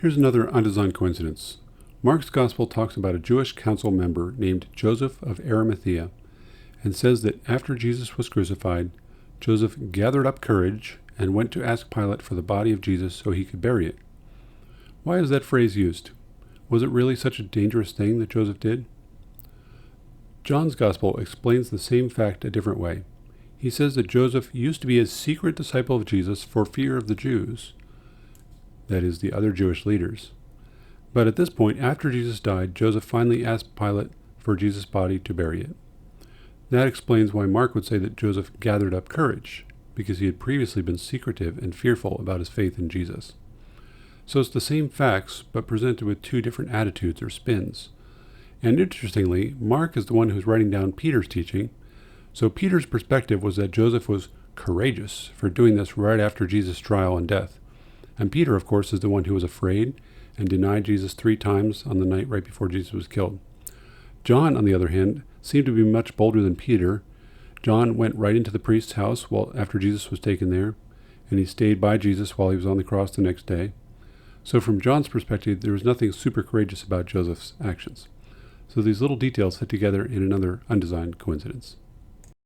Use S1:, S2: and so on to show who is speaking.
S1: Here's another undesigned coincidence. Mark's Gospel talks about a Jewish council member named Joseph of Arimathea and says that after Jesus was crucified, Joseph gathered up courage and went to ask Pilate for the body of Jesus so he could bury it. Why is that phrase used? Was it really such a dangerous thing that Joseph did? John's Gospel explains the same fact a different way. He says that Joseph used to be a secret disciple of Jesus for fear of the Jews, that is, the other Jewish leaders. But at this point, after Jesus died, Joseph finally asked Pilate for Jesus' body to bury it. That explains why Mark would say that Joseph gathered up courage, because he had previously been secretive and fearful about his faith in Jesus. So it's the same facts, but presented with two different attitudes or spins. And interestingly, Mark is the one who's writing down Peter's teaching, so Peter's perspective was that Joseph was courageous for doing this right after Jesus' trial and death. And Peter, of course, is the one who was afraid and denied Jesus 3 times on the night right before Jesus was killed. John, on the other hand, seemed to be much bolder than Peter. John went right into the priest's house after Jesus was taken there, and he stayed by Jesus while he was on the cross the next day. So from John's perspective, there was nothing super courageous about Joseph's actions. So these little details fit together in another undesigned coincidence.